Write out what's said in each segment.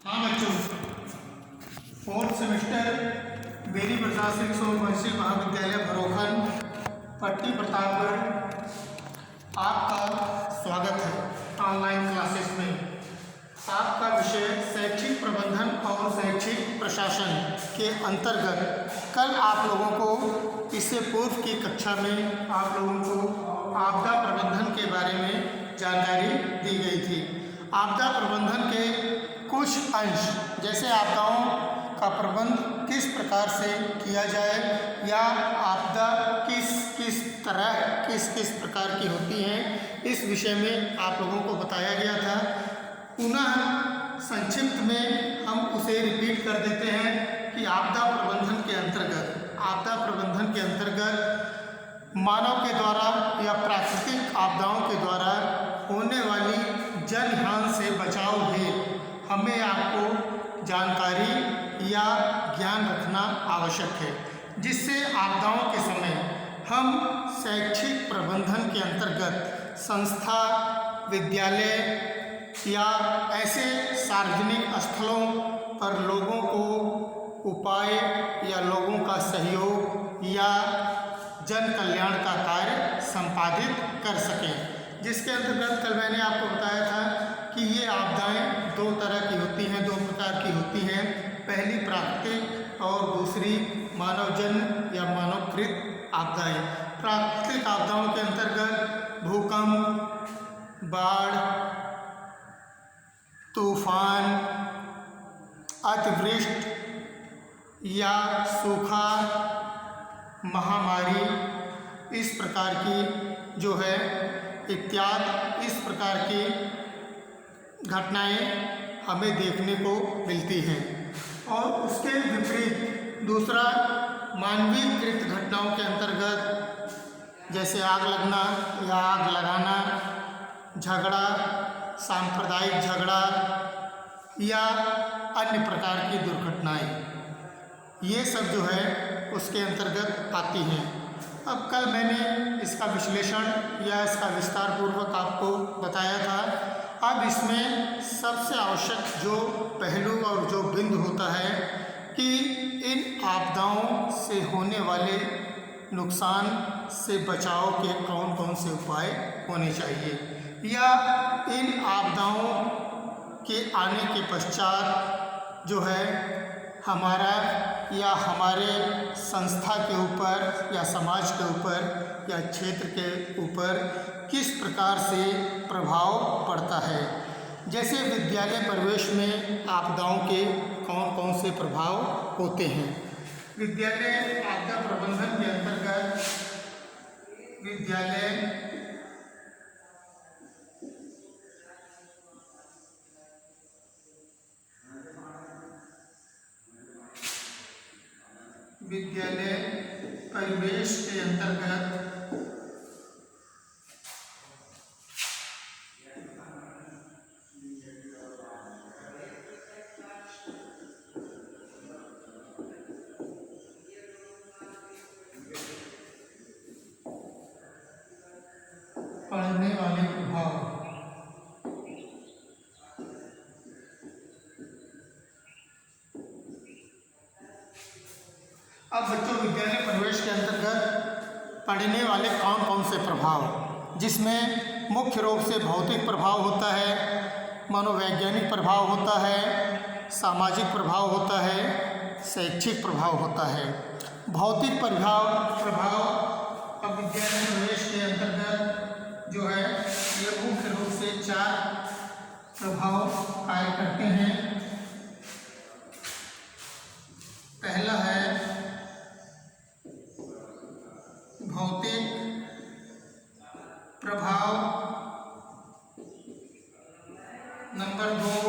हाँ बच्चों, fourth semester berry प्रशासनिक और महर्षि महाविद्यालय भरोखन पट्टी प्रतापगढ़ आपका स्वागत है ऑनलाइन क्लासेस में। आपका विषय शैक्षिक प्रबंधन और शैक्षिक प्रशासन के अंतर्गत कल आप लोगों को इससे पूर्व की कक्षा में आप लोगों को आपदा प्रबंधन के बारे में जानकारी दी गई थी। आपदा प्रबंधन के कुछ अंश जैसे आपदाओं का प्रबंध किस प्रकार से किया जाए या आपदा किस किस प्रकार की होती है, इस विषय में आप लोगों को बताया गया था। पुनः संक्षिप्त में हम उसे रिपीट कर देते हैं कि आपदा प्रबंधन के अंतर्गत मानव के द्वारा या प्राकृतिक आपदाओं के द्वारा होने वाली जनहानि से बचाव हेतु हमें आपको जानकारी या ज्ञान रखना आवश्यक है, जिससे आपदाओं के समय हम शैक्षिक प्रबंधन के अंतर्गत संस्था, विद्यालय या ऐसे सार्वजनिक स्थलों पर लोगों को उपाय या लोगों का सहयोग या जन कल्याण का कार्य संपादित कर सकें। जिसके अंतर्गत कल मैंने आपको बताया था कि ये आपदाएं दो तरह की होती हैं, दो प्रकार की होती हैं। पहली प्राकृतिक और दूसरी मानवजन्य या मानवकृत आपदाएं। प्राकृतिक आपदाओं के अंतर्गत भूकंप, बाढ़, तूफान, अतिवृष्टि या सूखा, महामारी, इस प्रकार की जो है इत्यादि इस प्रकार की घटनाएं हमें देखने को मिलती हैं। और उसके विपरीत दूसरा मानवीयकृत घटनाओं के अंतर्गत जैसे आग लगना या आग लगाना, झगड़ा, सांप्रदायिक झगड़ा या अन्य प्रकार की दुर्घटनाएं, ये सब जो है उसके अंतर्गत आती हैं। अब कल मैंने इसका विश्लेषण या इसका विस्तार पूर्वक आपको बताया था। अब इसमें सबसे आवश्यक जो पहलू और जो बिंदु होता है कि इन आपदाओं से होने वाले नुकसान से बचाव के कौन कौन से उपाय होने चाहिए या इन आपदाओं के आने के पश्चात जो है हमारा या हमारे संस्था के ऊपर या समाज के ऊपर या क्षेत्र के ऊपर किस प्रकार से प्रभाव पड़ता है। जैसे विद्यालय प्रवेश में आपदाओं के कौन कौन से प्रभाव होते हैं। विद्यालय आपदा प्रबंधन के अंतर्गत विद्यालय परिवेश के अंतर्गत पड़ने वाले प्रभाव। अब बच्चों, विद्यालय प्रवेश के अंतर्गत पड़ने वाले कौन कौन से प्रभाव, जिसमें मुख्य रूप से भौतिक प्रभाव होता है, मनोवैज्ञानिक प्रभाव होता है, सामाजिक प्रभाव होता है, शैक्षिक प्रभाव होता है। भौतिक प्रभाव अब विद्यालय प्रवेश के अंतर्गत जो है ये मुख्य रूप से 4 प्रभाव कार्य करते हैं। पहला है भौतिक प्रभाव, नंबर 2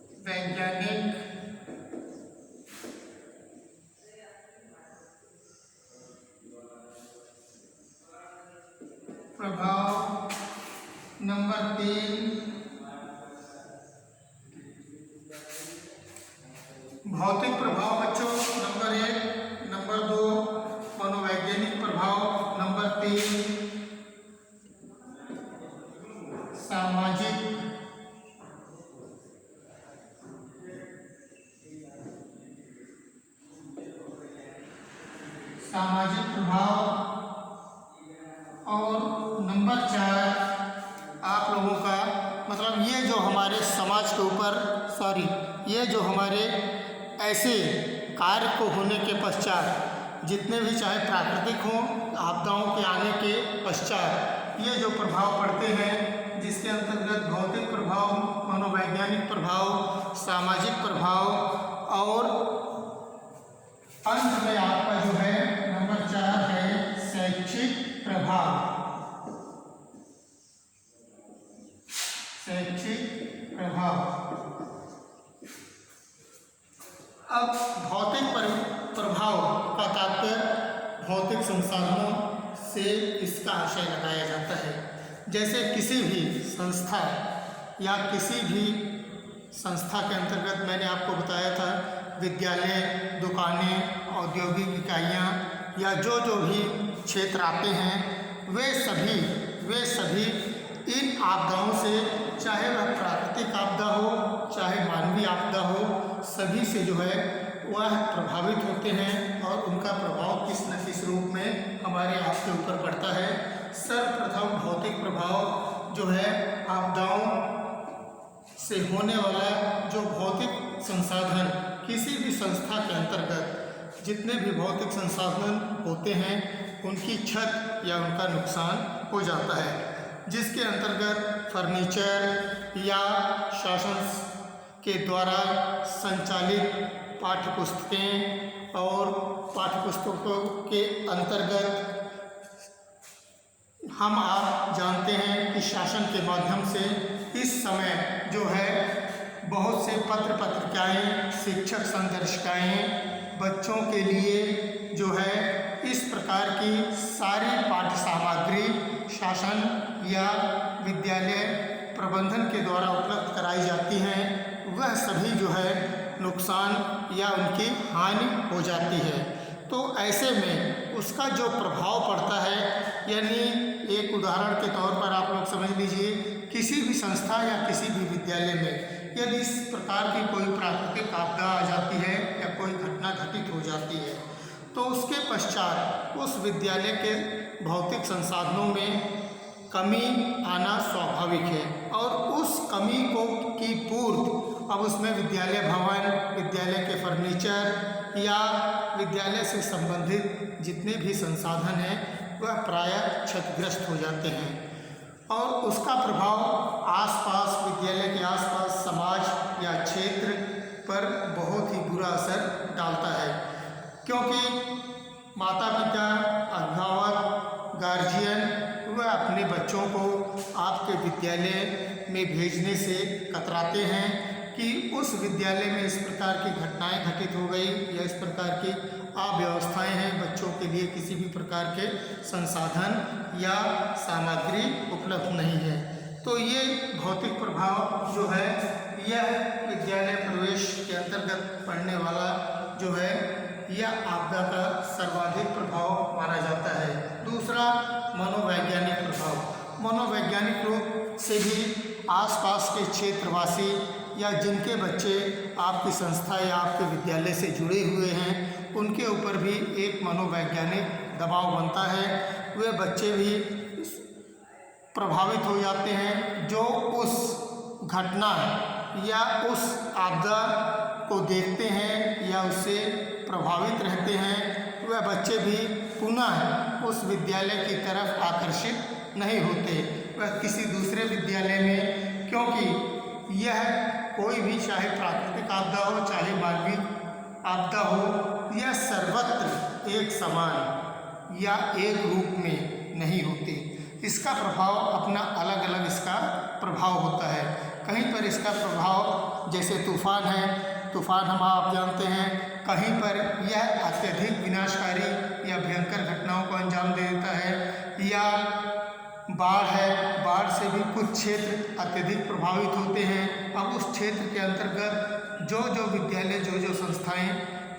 मनोवैज्ञानिक प्रभाव, नंबर 3 भौतिक प्रभाव बच्चों नंबर 1, नंबर 2 मनोवैज्ञानिक प्रभाव, नंबर 3 और नंबर 4 आप लोगों का मतलब ये जो हमारे समाज के ऊपर ये जो हमारे ऐसे कार्य को होने के पश्चात जितने भी चाहे प्राकृतिक हों आपदाओं के आने के पश्चात ये जो प्रभाव पड़ते हैं, जिसके अंतर्गत भौतिक प्रभाव, मनोवैज्ञानिक प्रभाव, सामाजिक प्रभाव और अंत में आपका जो है नंबर 4 है शैक्षिक प्रभाव। शैक्षिक प्रभाव। अब भौतिक प्रभाव का तात्पर्य भौतिक संसाधनों से इसका आशय लगाया जाता है। जैसे किसी भी संस्था या किसी भी संस्था के अंतर्गत मैंने आपको बताया था विद्यालय, दुकानें, औद्योगिक इकाइयाँ या जो भी क्षेत्र आते हैं वे सभी इन आपदाओं से, चाहे वह प्राकृतिक आपदा हो चाहे मानवीय आपदा हो, सभी से जो है वह प्रभावित होते हैं और उनका प्रभाव किस न किस रूप में हमारे आपके ऊपर पड़ता है। सर्वप्रथम भौतिक प्रभाव जो है आपदाओं से होने वाला जो भौतिक संसाधन, किसी भी संस्था के अंतर्गत जितने भी भौतिक संसाधन होते हैं उनकी क्षत या उनका नुकसान हो जाता है, जिसके अंतर्गत फर्नीचर या शासन के द्वारा संचालित पाठ्यपुस्तकें और पाठ्यपुस्तकों के अंतर्गत हम आप जानते हैं कि शासन के माध्यम से इस समय जो है बहुत से पत्र पत्रिकाएँ, शिक्षक संदर्शिकाएँ बच्चों के लिए जो है इस प्रकार की सारी पाठ्य सामग्री शासन या विद्यालय प्रबंधन के द्वारा उपलब्ध कराई जाती हैं, वह सभी जो है नुकसान या उनकी हानि हो जाती है। तो ऐसे में उसका जो प्रभाव पड़ता है, यानी एक उदाहरण के तौर पर आप लोग समझ लीजिए, किसी भी संस्था या किसी भी विद्यालय में यदि इस प्रकार की कोई प्राकृतिक आपदा आ जाती है या कोई घटना घटित हो जाती है तो उसके पश्चात उस विद्यालय के भौतिक संसाधनों में कमी आना स्वाभाविक है और उस कमी की पूर्ति अब उसमें विद्यालय भवन, विद्यालय के फर्नीचर या विद्यालय से संबंधित जितने भी संसाधन हैं वह प्रायः क्षतिग्रस्त हो जाते हैं और उसका प्रभाव आसपास, विद्यालय के आसपास समाज या क्षेत्र पर बहुत ही बुरा असर डालता है, क्योंकि माता पिता, अभिभावक, गार्जियन वह अपने बच्चों को आपके विद्यालय में भेजने से कतराते हैं कि उस विद्यालय में इस प्रकार की घटनाएं घटित हो गई या इस प्रकार की अव्यवस्थाएं हैं, बच्चों के लिए किसी भी प्रकार के संसाधन या सामग्री उपलब्ध नहीं है। तो ये भौतिक प्रभाव जो है यह विद्यालय प्रवेश के अंतर्गत पड़ने वाला जो है यह आपदा का सर्वाधिक प्रभाव माना जाता है। दूसरा मनोवैज्ञानिक प्रभाव। मनोवैज्ञानिक रूप से भी आसपास के क्षेत्रवासी या जिनके बच्चे आपकी संस्था या आपके विद्यालय से जुड़े हुए हैं उनके ऊपर भी एक मनोवैज्ञानिक दबाव बनता है। वे बच्चे भी प्रभावित हो जाते हैं जो उस घटना या उस आपदा को देखते हैं या उससे प्रभावित रहते हैं। वह बच्चे भी पुनः उस विद्यालय की तरफ आकर्षित नहीं होते, वह किसी दूसरे विद्यालय में, क्योंकि यह कोई भी चाहे प्राकृतिक आपदा हो चाहे मानवीय आपदा हो, यह सर्वत्र एक समान या एक रूप में नहीं होती। इसका प्रभाव अपना अलग अलग इसका प्रभाव होता है। कहीं पर इसका प्रभाव जैसे तूफान है, तूफान हम आप जानते हैं, कहीं पर यह अत्यधिक विनाशकारी या भयंकर घटनाओं को अंजाम दे देता है, या बाढ़ है, बाढ़ से भी कुछ क्षेत्र अत्यधिक प्रभावित होते हैं। अब उस क्षेत्र के अंतर्गत जो विद्यालय जो संस्थाएं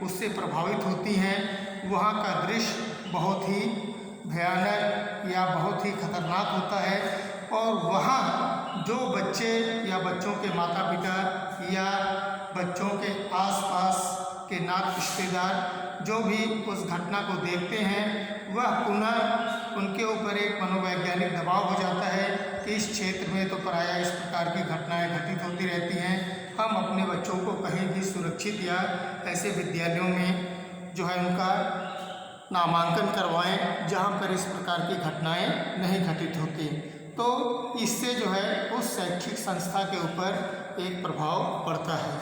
उससे प्रभावित होती हैं वहाँ का दृश्य बहुत ही भयानक या बहुत ही खतरनाक होता है। और वहाँ जो बच्चे या बच्चों के माता पिता या बच्चों के आसपास के नात रिश्तेदार जो भी उस घटना को देखते हैं वह पुनः उनके ऊपर एक मनोवैज्ञानिक दबाव हो जाता है कि इस क्षेत्र में तो प्रायः इस प्रकार की घटनाएं घटित होती रहती हैं, हम अपने बच्चों को कहीं भी सुरक्षित या ऐसे विद्यालयों में जो है उनका नामांकन करवाएं जहां पर इस प्रकार की घटनाएं नहीं घटित होती। तो इससे जो है उस शैक्षिक संस्था के ऊपर एक प्रभाव पड़ता है।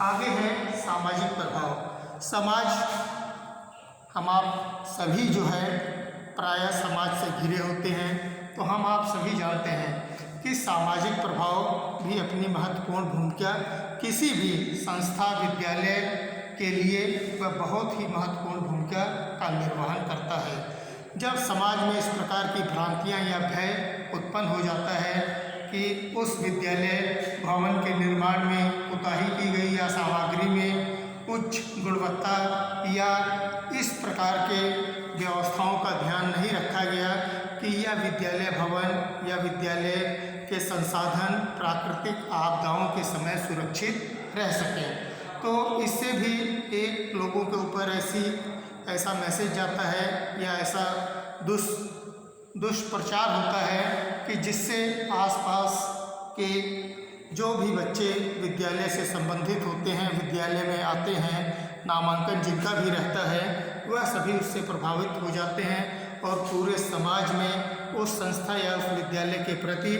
आगे है सामाजिक प्रभाव। समाज, हम आप सभी जो है प्रायः समाज से घिरे होते हैं, तो हम आप सभी जानते हैं कि सामाजिक प्रभाव भी अपनी महत्वपूर्ण भूमिका किसी भी संस्था विद्यालय के लिए वह बहुत ही महत्वपूर्ण भूमिका का निर्वहन करता है। जब समाज में इस प्रकार की भ्रांतियां या भय उत्पन्न हो जाता है कि उस विद्यालय भवन के निर्माण में कोताही की गई या सामग्री में उच्च गुणवत्ता या इस प्रकार के व्यवस्थाओं का ध्यान नहीं रखा गया कि यह विद्यालय भवन या विद्यालय के संसाधन प्राकृतिक आपदाओं के समय सुरक्षित रह सकें, तो इससे भी एक लोगों के ऊपर ऐसा मैसेज जाता है या ऐसा दुष्प्रचार होता है कि जिससे आसपास के जो भी बच्चे विद्यालय से संबंधित होते हैं, विद्यालय में आते हैं, नामांकन जिनका भी रहता है वह सभी उससे प्रभावित हो जाते हैं और पूरे समाज में उस संस्था या उस विद्यालय के प्रति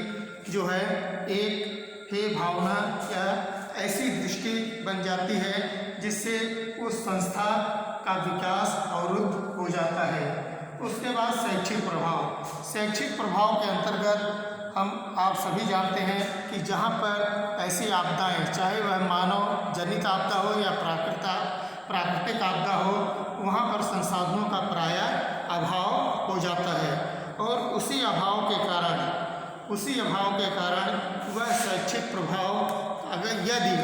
जो है एक हे भावना या ऐसी दृष्टि बन जाती है जिससे उस संस्था का विकास अवरुद्ध हो जाता है। उसके बाद शैक्षिक प्रभाव। शैक्षिक प्रभाव के अंतर्गत हम आप सभी जानते हैं कि जहाँ पर ऐसी आपदाएं, चाहे वह मानव जनित आपदा हो या प्राकृतिक आपदा हो, वहाँ पर संसाधनों का प्रायः अभाव हो जाता है और उसी अभाव के कारण वह शैक्षिक प्रभाव, अगर यदि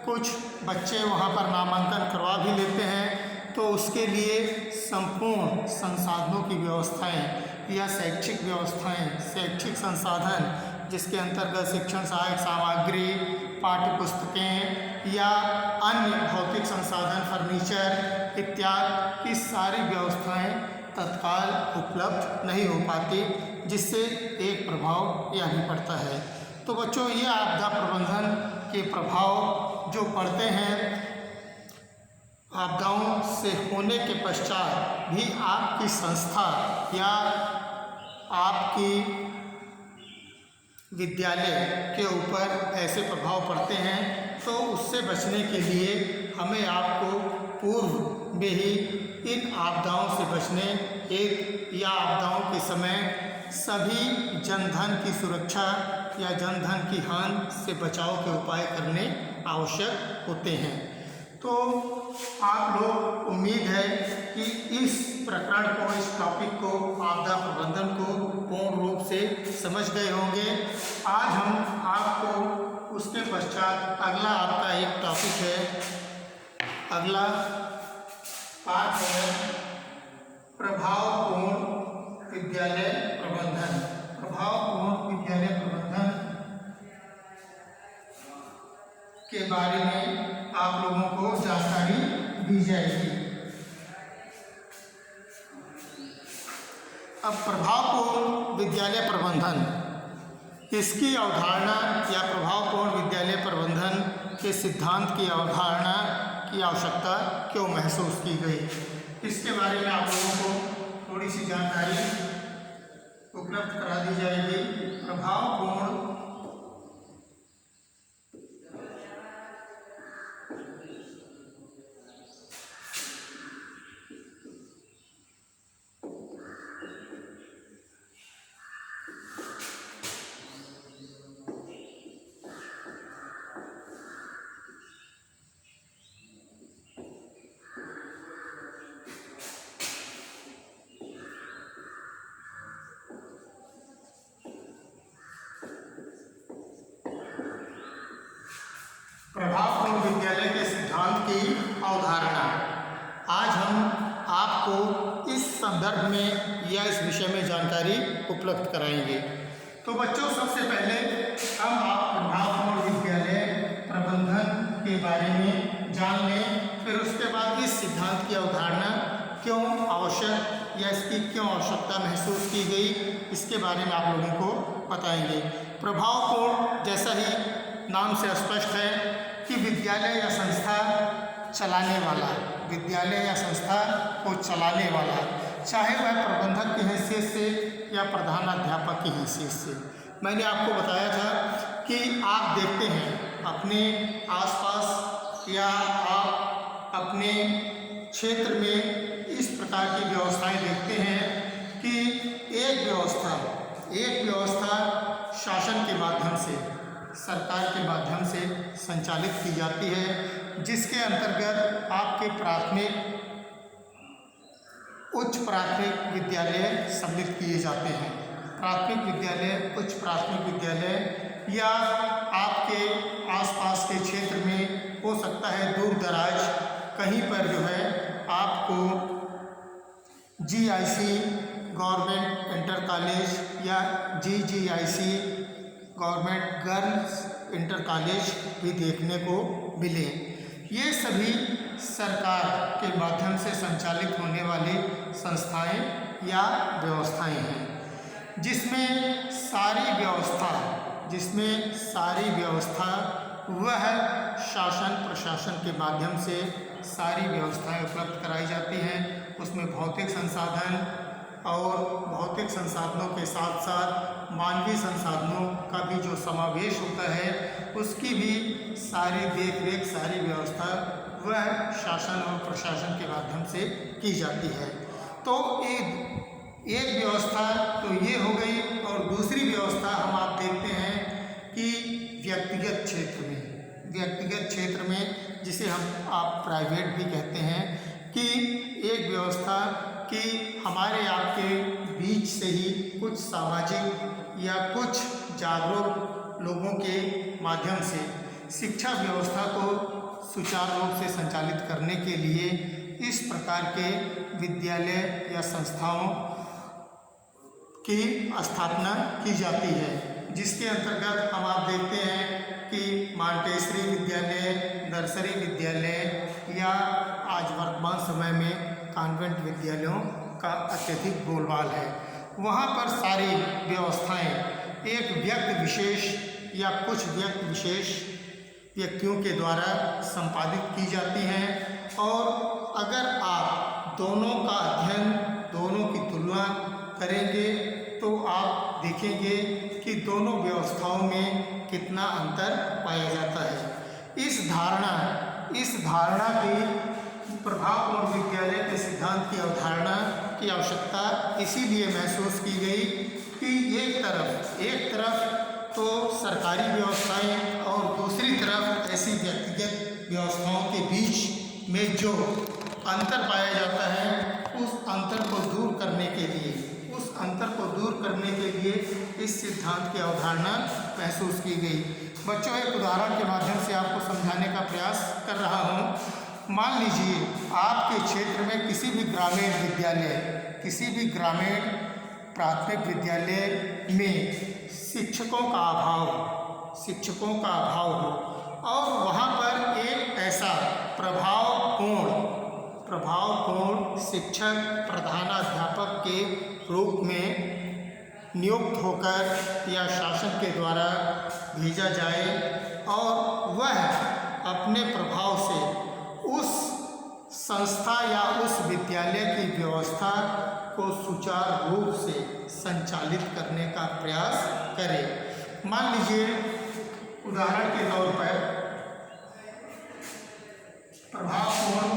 कुछ बच्चे वहाँ पर नामांकन करवा भी लेते हैं तो उसके लिए संपूर्ण संसाधनों की व्यवस्थाएं या शैक्षिक व्यवस्थाएं, शैक्षिक संसाधन जिसके अंतर्गत शिक्षण सहायक सामग्री, पाठ्य पुस्तकें या अन्य भौतिक संसाधन, फर्नीचर इत्यादि की सारी व्यवस्थाएं तत्काल उपलब्ध नहीं हो पाती, जिससे एक प्रभाव यह भी पड़ता है। तो बच्चों, ये आपदा प्रबंधन के प्रभाव जो पड़ते हैं आपदाओं से होने के पश्चात भी आपकी संस्था या आपकी विद्यालय के ऊपर ऐसे प्रभाव पड़ते हैं, तो उससे बचने के लिए हमें आपको पूर्व में ही इन आपदाओं से बचने या आपदाओं के समय सभी जनधन की सुरक्षा या जनधन की हानि से बचाव के उपाय करने आवश्यक होते हैं। तो आप लोग, उम्मीद है कि इस प्रकरण को, इस टॉपिक को, आपदा प्रबंधन को पूर्ण रूप से समझ गए होंगे। आज हम आपको उसके पश्चात अगला आपका एक टॉपिक है, अगला पाठ है प्रभावपूर्ण विद्यालय प्रबंधन। प्रभावपूर्ण विद्यालय प्रबंधन के बारे में आप लोगों को जानकारी दी जाएगी। अब प्रभावपूर्ण विद्यालय प्रबंधन, इसकी अवधारणा या प्रभावपूर्ण विद्यालय प्रबंधन के सिद्धांत की अवधारणा की आवश्यकता क्यों महसूस की गई, इसके बारे में आप लोगों को थोड़ी सी जानकारी उपलब्ध करा दी जाएगी। प्रभावपूर्ण विद्यालय के सिद्धांत की अवधारणा आज हम आपको इस संदर्भ में या इस विषय में जानकारी उपलब्ध कराएंगे। तो बच्चों, सबसे पहले हम आप प्रभावपूर्ण विद्यालय प्रबंधन के बारे में जान लें, फिर उसके बाद इस सिद्धांत की अवधारणा क्यों आवश्यक या इसकी क्यों आवश्यकता महसूस की गई, इसके बारे में आप लोगों को बताएंगे। प्रभावपूर्ण, जैसा ही नाम से स्पष्ट है कि विद्यालय या संस्था चलाने वाला, विद्यालय या संस्था को चलाने वाला, चाहे वह प्रबंधक की हैसियत से या प्रधानाध्यापक की हैसियत से। मैंने आपको बताया था कि आप देखते हैं अपने आसपास या आप अपने क्षेत्र में इस प्रकार की व्यवस्थाएं देखते हैं कि एक व्यवस्था शासन के माध्यम से, सरकार के माध्यम से संचालित की जाती है, जिसके अंतर्गत आपके प्राथमिक, उच्च प्राथमिक विद्यालय सम्मिलित किए जाते हैं। प्राथमिक विद्यालय, उच्च प्राथमिक विद्यालय या आपके आसपास के क्षेत्र में हो सकता है दूर दराज कहीं पर जो है आपको GIC गवर्नमेंट इंटर कॉलेज या GGIC government girls inter college भी देखने को मिले। ये सभी सरकार के माध्यम से संचालित होने वाली संस्थाएं या व्यवस्थाएं हैं, जिसमें सारी व्यवस्था वह शासन प्रशासन के माध्यम से सारी व्यवस्थाएं उपलब्ध कराई जाती हैं। उसमें भौतिक संसाधन और भौतिक संसाधनों के साथ साथ मानवीय संसाधनों का भी जो समावेश होता है, उसकी भी सारी देख रेख, सारी व्यवस्था वह शासन और प्रशासन के माध्यम से की जाती है। तो एक व्यवस्था तो ये हो गई, और दूसरी व्यवस्था हम आप देखते हैं कि व्यक्तिगत क्षेत्र में जिसे आप प्राइवेट भी कहते हैं, कि एक व्यवस्था कि हमारे आपके बीच से ही कुछ सामाजिक या कुछ जागरूक लोगों के माध्यम से शिक्षा व्यवस्था को सुचारू रूप से संचालित करने के लिए इस प्रकार के विद्यालय या संस्थाओं की स्थापना की जाती है, जिसके अंतर्गत हम आप देखते हैं कि मॉन्टेसरी विद्यालय, नर्सरी विद्यालय या आज वर्तमान समय में कॉन्वेंट विद्यालयों का अत्यधिक बोलबाल है। वहाँ पर सारी व्यवस्थाएं एक व्यक्ति विशेष या कुछ व्यक्ति विशेष व्यक्तियों के द्वारा संपादित की जाती हैं, और अगर आप दोनों का अध्ययन, दोनों की तुलना करेंगे तो आप देखेंगे कि दोनों व्यवस्थाओं में कितना अंतर पाया जाता है। इस धारणा की प्रभावपूर्ण विद्यालय के सिद्धांत की अवधारणा की आवश्यकता इसीलिए महसूस की गई कि एक तरफ तो सरकारी व्यवस्थाएं और दूसरी तरफ ऐसी व्यक्तिगत व्यवस्थाओं के बीच में जो अंतर पाया जाता है, उस अंतर को दूर करने के लिए इस सिद्धांत की अवधारणा महसूस की गई। बच्चों, एक उदाहरण के माध्यम से आपको समझाने का प्रयास कर रहा हूँ। मान लीजिए आपके क्षेत्र में किसी भी ग्रामीण प्राथमिक विद्यालय में शिक्षकों का अभाव हो, और वहाँ पर एक ऐसा प्रभावपूर्ण शिक्षक प्रधानाध्यापक के रूप में नियुक्त होकर या शासन के द्वारा भेजा जाए, और वह अपने प्रभाव से उस संस्था या उस विद्यालय की व्यवस्था को सुचारू रूप से संचालित करने का प्रयास करें। मान लीजिए उदाहरण के तौर पर प्रभावपूर्ण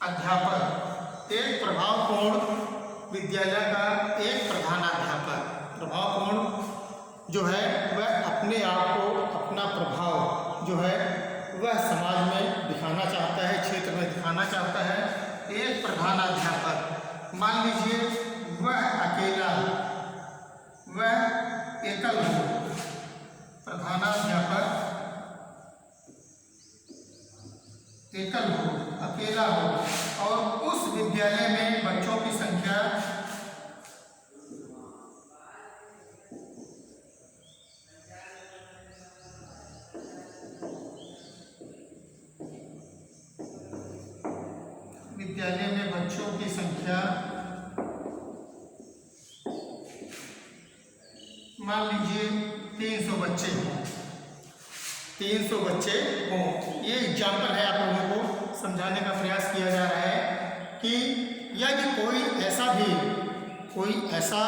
अध्यापक, एक प्रभावपूर्ण विद्यालय का एक प्रधानाध्यापक, प्रभावपूर्ण जो है वह अपने आप को, अपना प्रभाव जो है वह समाज में दिखाना चाहता है, क्षेत्र में दिखाना चाहता है। एक प्रधानाध्यापक, मान लीजिए वह अकेला, वह एकल हो, प्रधानाध्यापक एकल हो, अकेला हो और उस विद्यालय में बच्चों की संख्या मान लीजिए 300 बच्चे हों, 300 बच्चे हों। ये एग्जाम्पल है, आप लोगों को समझाने का प्रयास किया जा रहा है कि यदि कोई ऐसा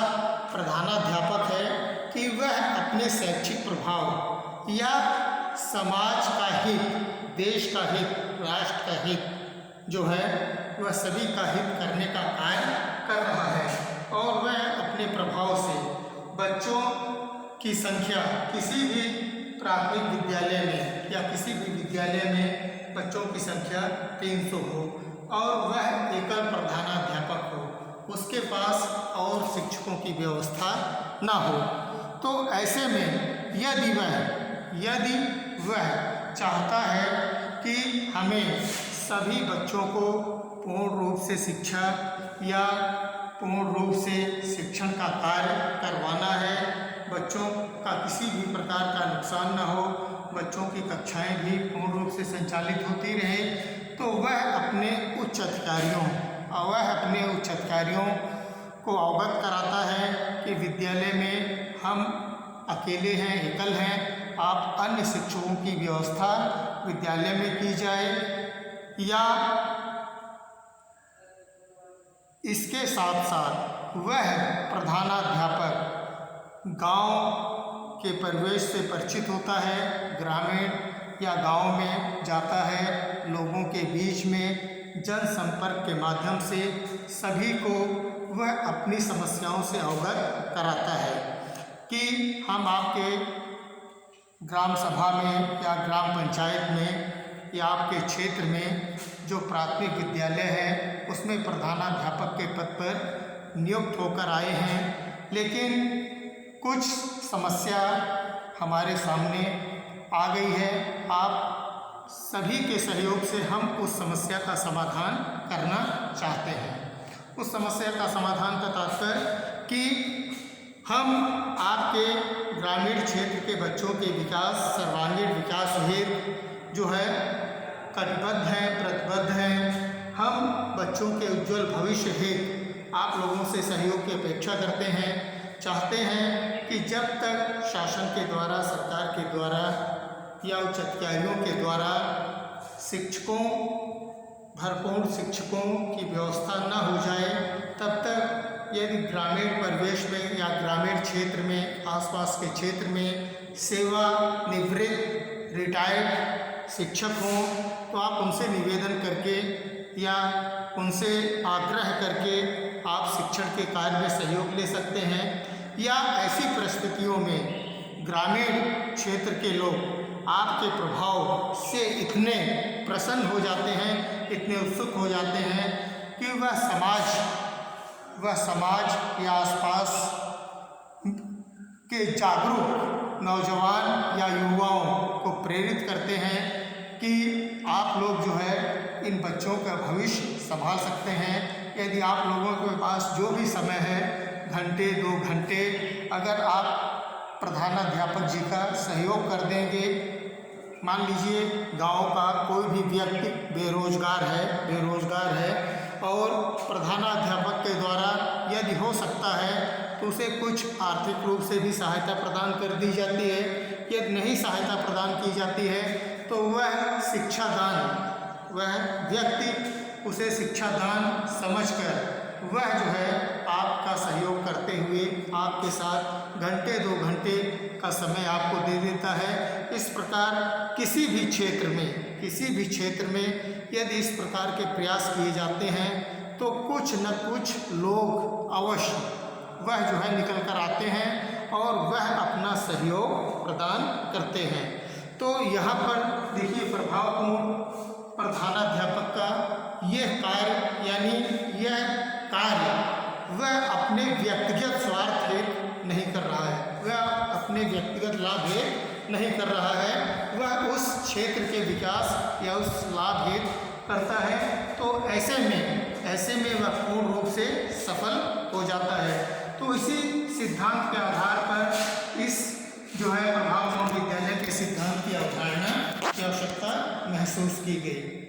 प्रधानाध्यापक है कि वह अपने शैक्षिक प्रभाव या समाज का हित, देश का हित, राष्ट्र का हित जो है वह सभी का हित करने का कार्य कर रहा है और वह अपने प्रभाव से बच्चों की संख्या किसी भी प्राथमिक विद्यालय में या किसी भी विद्यालय में बच्चों की संख्या 300 हो और वह एकल प्रधानाध्यापक हो, उसके पास और शिक्षकों की व्यवस्था ना हो, तो ऐसे में यदि वह चाहता है कि हमें सभी बच्चों को पूर्ण रूप से शिक्षा या पूर्ण रूप से शिक्षण का कार्य करवाना है, बच्चों का किसी भी प्रकार का नुकसान न हो, बच्चों की कक्षाएं भी पूर्ण रूप से संचालित होती रहे, तो वह अपने उच्च अधिकारियों को अवगत कराता है कि विद्यालय में हम अकेले हैं, एकल हैं, आप अन्य शिक्षकों की व्यवस्था विद्यालय में की जाए या इसके साथ साथ वह प्रधानाध्यापक गांव के परिवेश से परिचित होता है, ग्रामीण या गांव में जाता है, लोगों के बीच में जनसंपर्क के माध्यम से सभी को वह अपनी समस्याओं से अवगत कराता है कि हम आपके ग्राम सभा में या ग्राम पंचायत में या आपके क्षेत्र में जो प्राथमिक विद्यालय है उसमें प्रधानाध्यापक के पद पर नियुक्त होकर आए हैं, लेकिन कुछ समस्या हमारे सामने आ गई है, आप सभी के सहयोग से हम उस समस्या का समाधान करना चाहते हैं। उस समस्या का समाधान का तात्पर्य कि हम आपके ग्रामीण क्षेत्र के बच्चों के विकास, सर्वांगीण विकास हेतु जो है कटिबद्ध हैं, प्रतिबद्ध हैं। हम बच्चों के उज्जवल भविष्य हेतु आप लोगों से सहयोग की अपेक्षा करते हैं, चाहते हैं कि जब तक शासन के द्वारा, सरकार के द्वारा या उच्च अधिकारियों के द्वारा भरपूर शिक्षकों की व्यवस्था न हो जाए, तब तक यदि ग्रामीण परिवेश में या ग्रामीण क्षेत्र में, आसपास के क्षेत्र में सेवानिवृत्त रिटायर्ड शिक्षक हों, तो आप उनसे निवेदन करके या उनसे आग्रह करके आप शिक्षण के कार्य में सहयोग ले सकते हैं। या ऐसी परिस्थितियों में ग्रामीण क्षेत्र के लोग आपके प्रभाव से इतने प्रसन्न हो जाते हैं, इतने उत्सुक हो जाते हैं कि वह समाज या आसपास के जागरूक नौजवान या युवाओं को प्रेरित करते हैं कि आप लोग जो है इन बच्चों का भविष्य संभाल सकते हैं। यदि आप लोगों के पास जो भी समय है, घंटे 2 घंटे, अगर आप प्रधानाध्यापक जी का सहयोग कर देंगे, मान लीजिए गांव का कोई भी व्यक्ति बेरोजगार है और प्रधानाध्यापक के द्वारा यदि हो सकता है तो उसे कुछ आर्थिक रूप से भी सहायता प्रदान कर दी जाती है। यदि नहीं सहायता प्रदान की जाती है तो वह व्यक्ति उसे शिक्षादान समझकर वह जो है आपका सहयोग करते हुए आपके साथ घंटे 2 घंटे का समय आपको दे देता है। इस प्रकार किसी भी क्षेत्र में यदि इस प्रकार के प्रयास किए जाते हैं तो कुछ न कुछ लोग अवश्य वह जो है निकल कर आते हैं और वह अपना सहयोग प्रदान करते हैं। तो यहाँ पर देखिए प्रभावपूर्ण प्रधानाध्यापक का यह कार्य वह अपने व्यक्तिगत स्वार्थ हेतु नहीं कर रहा है, वह अपने व्यक्तिगत लाभ हेतु नहीं कर रहा है, वह उस क्षेत्र के विकास या उस लाभ हेतु करता है, तो ऐसे में वह पूर्ण रूप से सफल हो जाता है। तो इसी सिद्धांत के आधार पर इस जो है प्रभाव विद्यालय के सिद्धांत की अवधारणा की आवश्यकता महसूस की गई।